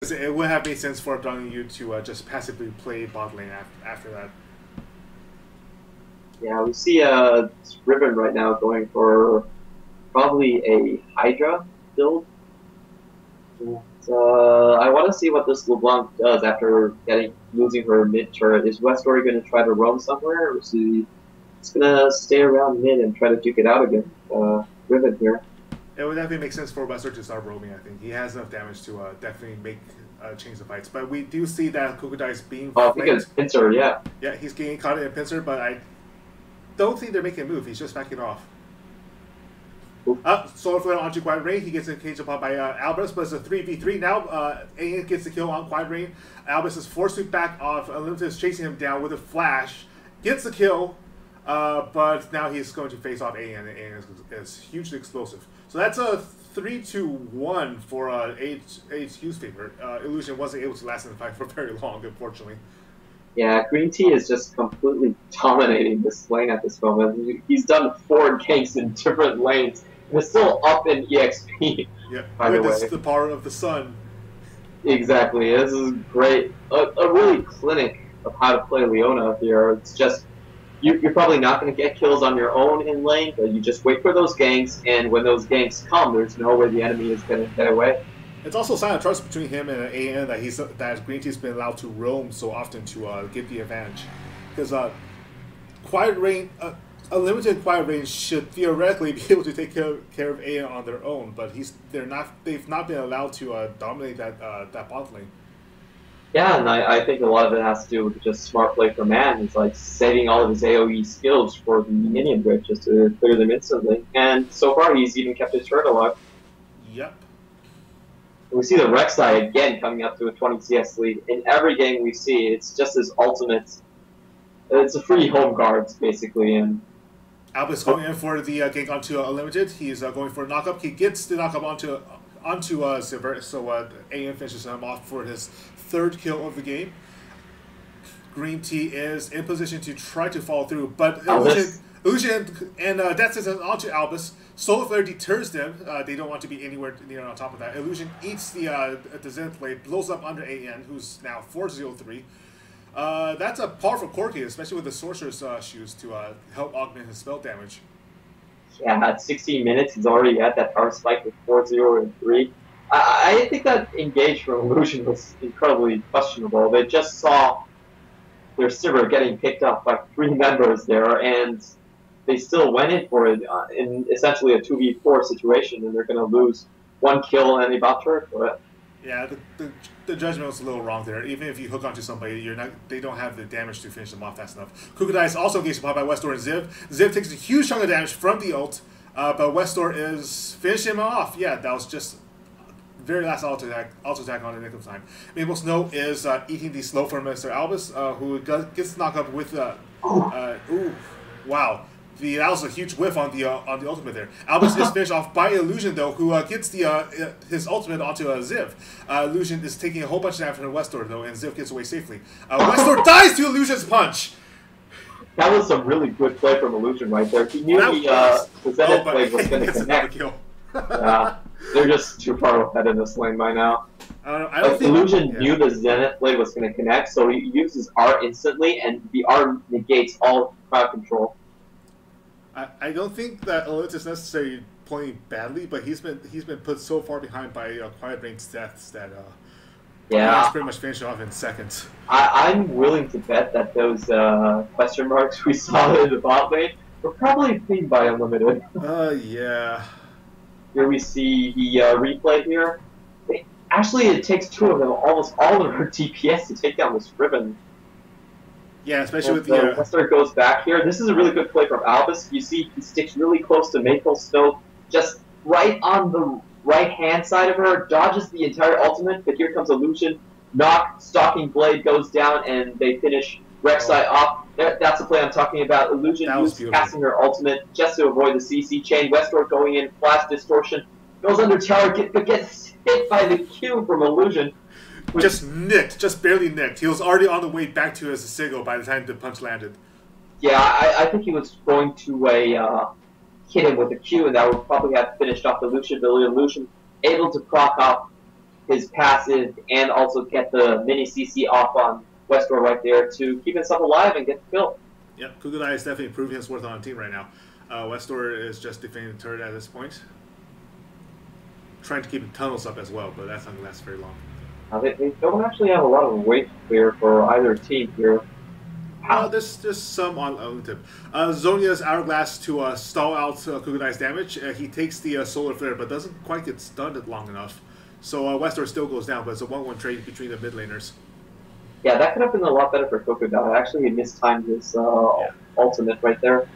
It would have made sense for you to just passively play bot lane after that. Yeah, we see Riven right now going for probably a Hydra build. I want to see what this LeBlanc does after losing her mid turret. Is Westbury going to try to roam somewhere, or is he just going to stay around mid and try to duke it out against Riven here? It would definitely make sense for Wester to start roaming. I think he has enough damage to definitely change the fights. But we do see that Kukodai is being flanked. Because Pincer, yeah. Yeah, he's getting caught in a pincer, but I don't think they're making a move. He's just backing off. Solar Flare onto Quiet Rain. He gets engaged upon by Albus, but it's a 3v3 now. Aang gets the kill on Quiet Rain. Albus is forced to back off. Unlimited is chasing him down with a flash. Gets the kill, but now he's going to face off Aang, and Aang is hugely explosive. So that's a 3-1 for HQ's favor. Illusion wasn't able to last in the fight for very long, unfortunately. Yeah, Green Tea is just completely dominating this lane at this moment. He's done 4 ganks in different lanes. And is still up in EXP. Yeah, witness the power of the sun. Exactly. This is great. A really clinic of how to play Leona here. It's just you're probably not going to get kills on your own in lane, but you just wait for those ganks, and when those ganks come, there's no way the enemy is going to get away. It's also a sign of trust between him and AN that Green Tea's been allowed to roam so often to get the advantage. Because Quiet Rain, Unlimited Quiet Rain should theoretically be able to take care of AN on their own, but they've not been allowed to dominate that bot lane. Yeah, and I think a lot of it has to do with just smart play from Man. He's like saving all of his AoE skills for the minion bridge just to clear them instantly. And so far, he's even kept his turret alive. Yep. We see the Rek'Sai again coming up to a 20 CS lead. In every game we see, it's just his ultimate. It's a free home guards, basically. And Albus going in for the gank onto Unlimited. He's going for a knockup. He gets the knockup onto Sivert, so AN finishes him off for his 3rd kill of the game. Green Tea is in position to try to follow through, but Illusion and Death Sentence onto Albus. Solar Flare deters them. They don't want to be anywhere near on top of that. Illusion eats the Zenith Blade, blows up under AN, who's now 403. That's a powerful core key, especially with the Sorcerer's Shoes to help augment his spell damage. Yeah, at 16 minutes, he's already at that power spike with 4-0 and 3. I think that engage from Illusion was incredibly questionable. They just saw their Sivir getting picked up by 3 members there, and they still went in for it in essentially a 2v4 situation, and they're going to lose 1 kill and a bot turret for it. Yeah, the judgment was a little wrong there. Even if you hook onto somebody, they don't have the damage to finish them off fast enough. Kukodai is also engaged upon by Westor and Ziv. Ziv takes a huge chunk of damage from the ult, but Westor is finishing him off. Yeah, that was just very last auto attack on the nick of time. Maple Snow is eating the slow for Mr. Albus, who gets knocked up with ooh, wow. That was a huge whiff on the ultimate there. Albus is finished off by Illusion though, who gets his ultimate onto Ziv. Illusion is taking a whole bunch of damage from Westor though, and Ziv gets away safely. Westor dies to Illusion's punch. That was some really good play from Illusion right there. He knew the Zenith Blade was going to connect. Kill. They're just too far ahead in this lane by now. I don't think Illusion knew the Zenith Blade was going to connect, so he uses R instantly, and the R negates all crowd control. I don't think that Elite is necessarily playing badly, but he's been put so far behind by Quiet Rain's deaths that he's pretty much finished off in seconds. I'm willing to bet that those question marks we saw in the bot lane were probably cleaned by Unlimited. Yeah. Here we see the replay here. Actually, it takes 2 of them, almost all of her DPS to take down this Riven. Yeah, especially with the... Wester goes back here. This is a really good play from Albus. You see he sticks really close to Maple Snow, just right on the right-hand side of her, dodges the entire ultimate, but here comes Illusion. Knock, Stalking Blade goes down, and they finish Rek'Sai off. That's the play I'm talking about. Illusion used passing her ultimate just to avoid the CC chain. Westward going in, flash distortion, goes under tower, but gets hit by the Q from Illusion. Just barely nicked. He was already on the way back to his Sigil by the time the punch landed. Yeah, I think he was going to hit him with a Q, and that would probably have finished off Illusion. But Illusion able to proc up his passive and also get the mini CC off on Westdoor right there to keep himself alive and get the kill. Yep, Kukudai is definitely proving his worth on the team right now. Westdoor is just defending the turret at this point. Trying to keep the tunnels up as well, but that's not going to last very long. They don't actually have a lot of weight clear for either team here. There's just some on the tip. Zhonya's Hourglass to stall out Kukudai's damage. He takes the Solar Flare, but doesn't quite get stunned long enough. So Westdoor still goes down, but it's a 1-1 trade between the mid laners. Yeah, that could have been a lot better for Kukudai. Actually, he mistimed his ultimate right there.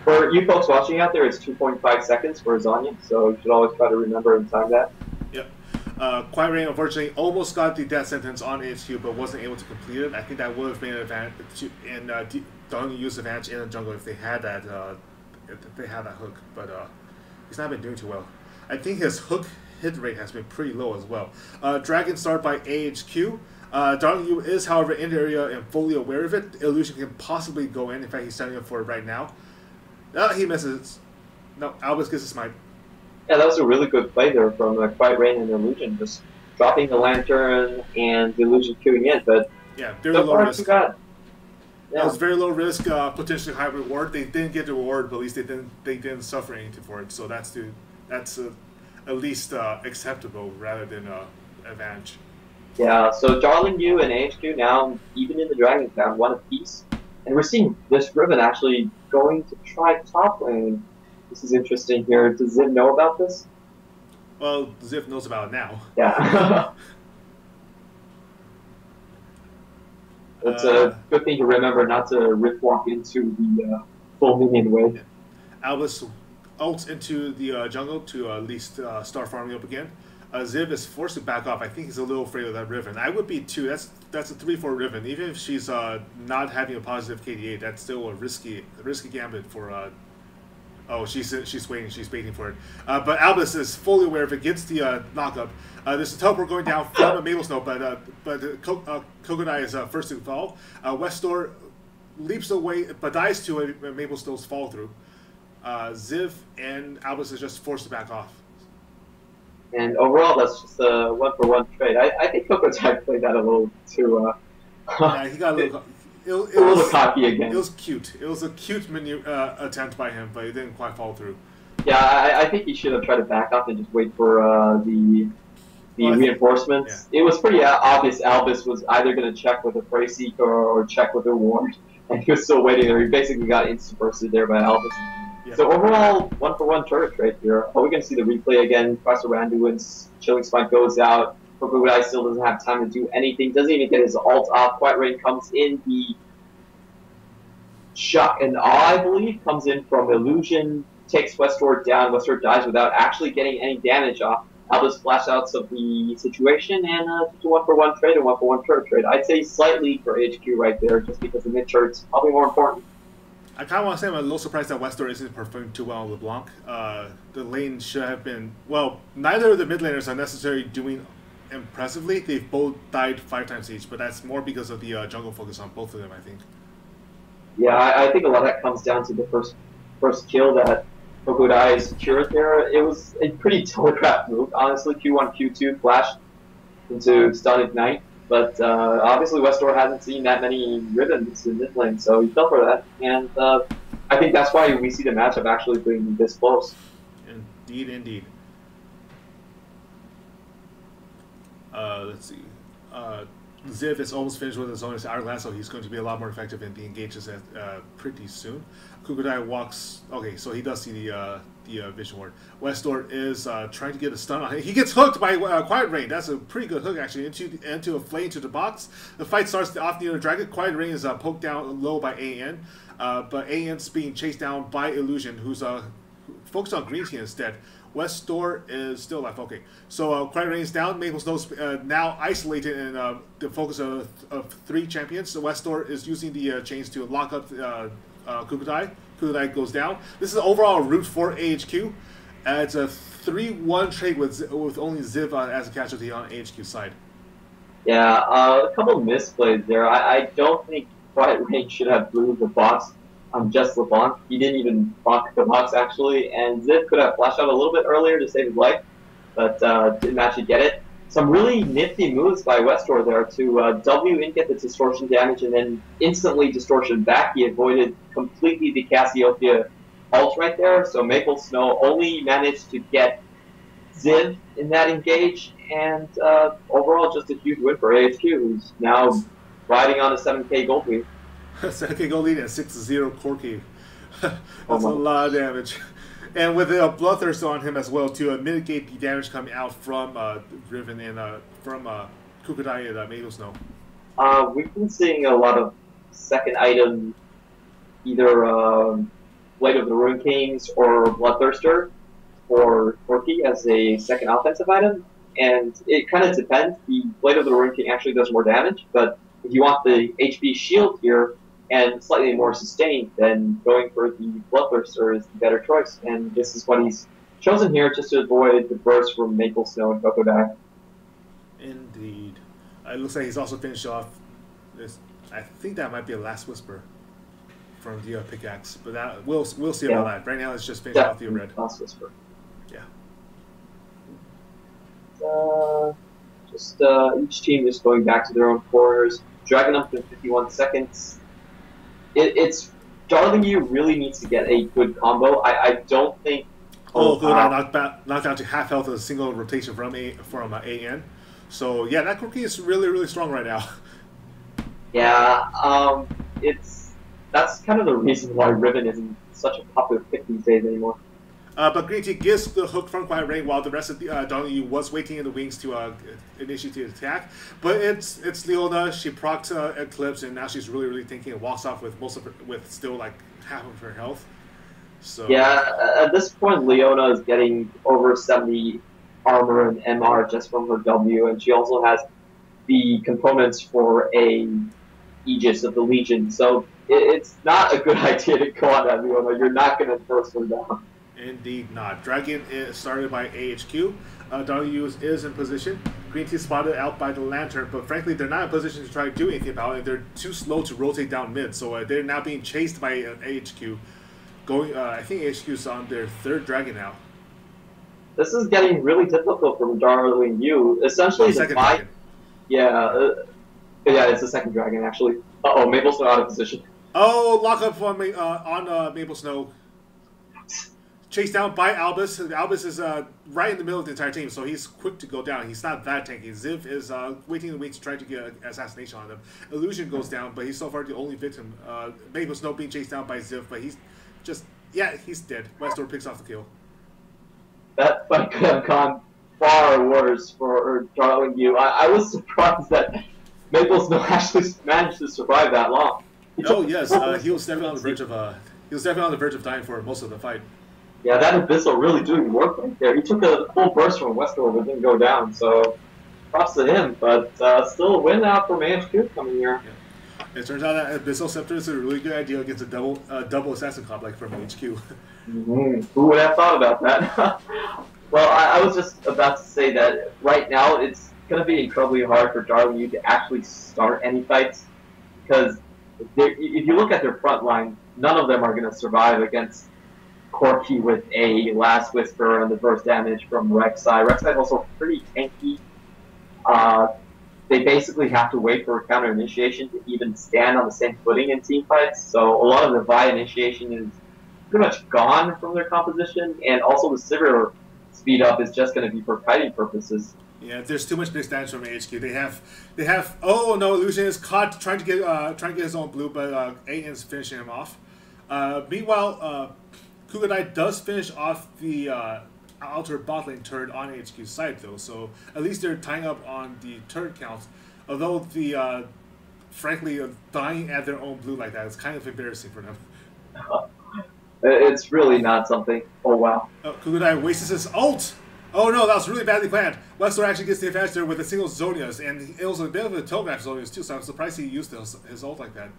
For you folks watching out there, it's 2.5 seconds for Zonya, so you should always try to remember and time that. Yep. Quiet Rain unfortunately almost got the death sentence on HQ, but wasn't able to complete it. I think that would have been an advantage in don't use advantage in the jungle if they had that hook. But he's not been doing too well. I think his hook hit rate has been pretty low as well. Dragon start by AHQ. Darling Yu is, however, in the area and fully aware of it. Illusion can possibly go in. In fact, he's setting up for it right now. He misses. No, Albus gets a smite. Yeah, that was a really good play there from Quiet Rain and Illusion, just dropping the Lantern and the Illusion queuing in. But yeah, very low risk. That was very low risk, potentially high reward. They didn't get the reward, but at least they didn't suffer anything for it. So that's at least acceptable rather than advantage. Yeah, so Darling Yu and AHQ now even in the Dragon Town, one apiece. And we're seeing this Riven actually going to try top lane. This is interesting here. Does Ziv know about this? Well, Ziv knows about it now. Yeah. It's a good thing to remember not to rip walk into the full minion wave. Yeah. Albus ults into the jungle to at least start farming up again. Ziv is forced to back off. I think he's a little afraid of that Riven. I would be too. That's a 3-4 Riven. Even if she's not having a positive KDA, that's still a risky gambit for. Oh, she's waiting. She's waiting for it. But Albus is fully aware of it. Gets the knockup. There's a teleport going down from a Maple Snow, but Kukudai is first to fall. Westdoor leaps away, but dies to a Maple Snow's fall through. Ziv and Albus is just forced to back off. And overall, that's just a 1-for-1 trade. I think Kukudai played that a little too. Yeah, he got a little. It was cocky again. It was cute. It was a cute attempt by him, but it didn't quite fall through. Yeah, I think he should have tried to back off and just wait for the reinforcements. Yeah. It was pretty obvious Albus was either going to check with a Prey Seeker or check with a Ward, and he was still waiting there. He basically got insta-bursted there by Albus. Yeah. So overall, 1-for-1 turret trade here. Are we going to see the replay again? Professor Randuin's Chilling Spine goes out. Kukudai still doesn't have time to do anything. Doesn't even get his ult off. Quiet Rain comes in. The shock and awe, I believe, comes in from Illusion. Takes Westdoor down. Westdoor dies without actually getting any damage off. Albus flash outs of the situation and just a 1-for-1 trade and 1-for-1 turret trade. I'd say slightly for HQ right there, just because the mid turret's probably more important. I kind of want to say I'm a little surprised that Westdoor isn't performing too well on LeBlanc. The lane should have been... Well, neither of the mid laners are necessarily doing impressively. They've both died 5 times each, but that's more because of the jungle focus on both of them, I think. Yeah, I think a lot of that comes down to the first kill that Kukudai secured there. It was a pretty telegraphed move, honestly. Q1, Q2 flash into Stun Ignite. But obviously Westdoor hasn't seen that many ribbons in mid lane, so he fell for that. And I think that's why we see the matchup actually being this close. Indeed, indeed. Let's see. Ziv is almost finished with his own Hourglass, so he's going to be a lot more effective in the engages pretty soon. Kukudai walks... Okay, so he does see the Vision Ward. Westdoor is trying to get a stun on him. He gets hooked by Quiet Rain. That's a pretty good hook, actually, into a flame to the box. The fight starts off near the Dragon. Quiet Rain is poked down low by AN, but AN's being chased down by Illusion, who's focused on Green Team instead. Westdoor is still left. Okay, so Quiet Rain is down. Maple Snow's now isolated in the focus of 3 champions. So Westdoor is using the chains to lock up Kukudai. Kukudai goes down. This is overall a route for AHQ. It's a 3-1 trade with only Ziv as a casualty on AHQ side. Yeah, a couple of misplays there. I don't think Quiet Rain should have blew the box on just LeBlanc. He didn't even block the box, actually, and Ziv could have flashed out a little bit earlier to save his life, but didn't actually get it. some really nifty moves by Westor there to W in, get the distortion damage, and then instantly distortion back. He avoided completely the Cassiopeia ult right there, so Maple Snow only managed to get Ziv in that engage, and overall just a huge win for AHQ, who's now riding on a 7k gold lead. 7k gold lead and 6-0 Corky. That's Oh a lot of damage. And with a Bloodthirst on him as well to mitigate the damage coming out from Riven and from Kukudai and Maple Snow. We've been seeing a lot of second item, either Blade of the Ruin Kings or Bloodthirster for Corky as a second offensive item, and it kind of depends. The Blade of the Ruin King actually does more damage, but if you want the HP shield here and slightly more sustained, then going for the Bloodthirster is the better choice, and this is what he's chosen here just to avoid the burst from Maple Snow and Kokodai. Indeed. It looks like he's also finished off this. I think that might be a Last Whisper from the pickaxe, but that we'll see about that. Right now, let's just finish off the red. Last Whisper. Yeah. Each team is going back to their own corners. Dragon up in 51 seconds. It's Darling U really needs to get a good combo. I don't think. Oh, good! I knocked down to half health with a single rotation from AN. So yeah, that Corky is really strong right now. Yeah, that's kind of the reason why Riven isn't such a popular pick these days anymore. But Green Tea gets the hook from quiet range while the rest of the Darling U was waiting in the wings to initiate the attack. But it's Leona. She procs Eclipse, and now she's really thinking and walks off with still like half of her health. So yeah, at this point, Leona is getting over 70 armor and MR just from her W, and she also has the components for a Aegis of the Legion. So it's not a good idea to go on that Leona. You're not going to burst her down. Indeed not. Dragon is started by AHQ. Darling U is in position. Green Tea spotted out by the Lantern, but frankly, they're not in position to try to do anything about it. They're too slow to rotate down mid, so they're now being chased by AHQ. I think AHQ is on their third Dragon now. This is getting really difficult from Darling U. Essentially, second Dragon. Yeah, it's the second Dragon actually. Maple Snow out of position. Oh, lock up on Maple Snow. Chased down by Albus. Albus is right in the middle of the entire team, so he's quick to go down. He's not that tanky. Ziv is waiting in the wings to try to get an assassination on them. Illusion goes down, but he's so far the only victim. Maple Snow being chased down by Ziv, but he's dead. Westor picks off the kill. That fight could have gone far worse for Darling U. I was surprised that Maple Snow actually managed to survive that long. He was definitely on the verge of dying for most of the fight. Yeah, that Abyssal really doing work right there. He took a full burst from Westor but didn't go down, so props to him. But still a win out from AHQ coming here. Yeah. It turns out that Abyssal Scepter is a really good idea against a double assassin comp like from HQ. Mm-hmm. Who would have thought about that? Well, I was just about to say that right now it's going to be incredibly hard for Darling U to actually start any fights, because if you look at their front line, none of them are going to survive against Corky with a Last Whisper and the burst damage from Rek'Sai. Rek'Sai is also pretty tanky. They basically have to wait for a counter initiation to even stand on the same footing in team fights, so a lot of the Vi initiation is pretty much gone from their composition, and also the Sivir speed up is just going to be for kiting purposes. Yeah, there's too much mixed damage from HQ. They have. Oh no, Illusion is caught trying to get his own blue, but AN's finishing him off. Meanwhile, Kukudai does finish off the outer bot lane turret on HQ's side though, so at least they're tying up on the turret counts. Although frankly, dying at their own blue like that is kind of embarrassing for them. It's really not something. Oh wow. Kukudai wastes his ult. Oh no, that was really badly planned. Westor actually gets the advantage there with a single Zonias, and it was a bit of a telegraph Zonias too, so I'm surprised he used his ult like that.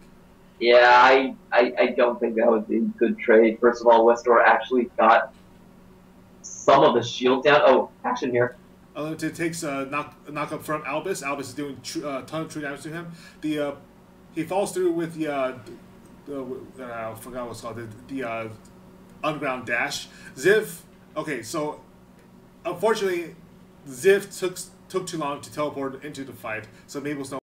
Yeah, I don't think that would be a good trade. First of all, Westor actually got some of the shield down. Oh, action here. Unlimited takes a knock up from Albus. Albus is doing a ton of true damage to him. He falls through with I forgot what's called, the underground dash. Ziv, okay, so unfortunately, Ziv took too long to teleport into the fight, so Mabel's no